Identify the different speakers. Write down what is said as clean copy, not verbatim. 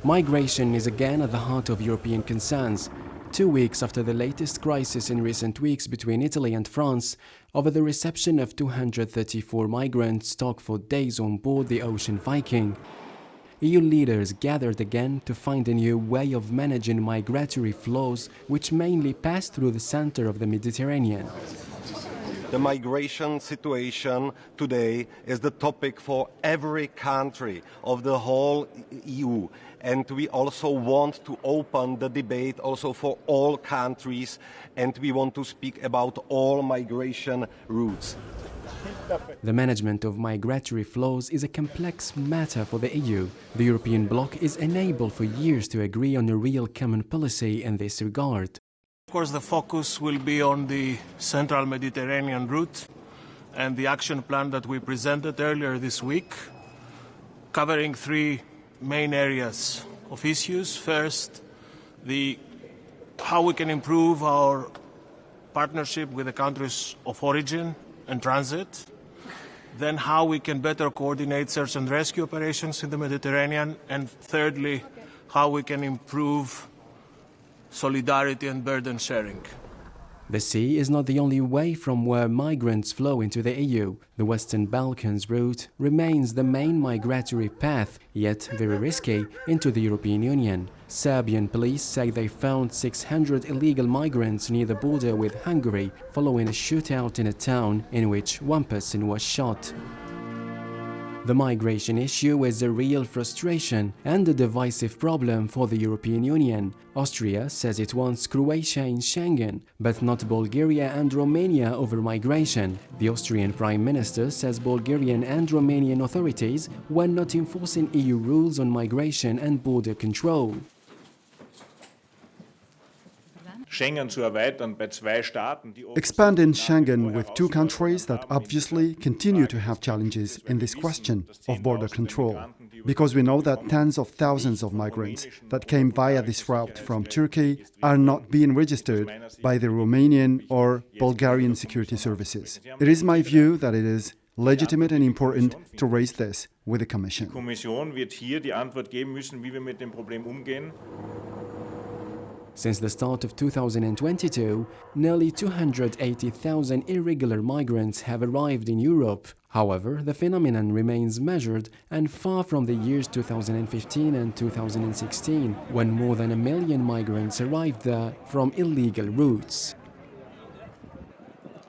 Speaker 1: Migration is again at the heart of European concerns. 2 weeks after the latest crisis in recent weeks between Italy and France over the reception of 234 migrants stuck for days on board the Ocean Viking, EU leaders gathered again to find a new way of managing migratory flows which mainly pass through the center of the Mediterranean.
Speaker 2: The migration situation today is the topic for every country of the whole EU, and we also want to open the debate also for all countries, and we want to speak about all migration routes.
Speaker 1: The management of migratory flows is a complex matter for the EU. The European bloc is unable for years to agree on a real common policy in this regard.
Speaker 3: Of course, the focus will be on the central Mediterranean route and the action plan that we presented earlier this week, covering 3 main areas of issues. First, how we can improve our partnership with the countries of origin and transit. Then how we can better coordinate search and rescue operations in the Mediterranean. And thirdly, how we can improve solidarity and burden sharing.
Speaker 1: The sea is not the only way from where migrants flow into the EU. The Western Balkans route remains the main migratory path, yet very risky, into the European Union. Serbian police say they found 600 illegal migrants near the border with Hungary following a shootout in a town in which one person was shot. The migration issue is a real frustration and a divisive problem for the European Union. Austria says it wants Croatia in Schengen, but not Bulgaria and Romania over migration. The Austrian Prime Minister says Bulgarian and Romanian authorities were not enforcing EU rules on migration and border control.
Speaker 4: Expanding Schengen with 2 countries that obviously continue to have challenges in this question of border control, because we know that tens of thousands of migrants that came via this route from Turkey are not being registered by the Romanian or Bulgarian security services. It is my view that it is legitimate and important to raise this with the Commission.
Speaker 1: Since the start of 2022, nearly 280,000 irregular migrants have arrived in Europe. However, the phenomenon remains measured and far from the years 2015 and 2016, when more than 1 million migrants arrived there from illegal routes.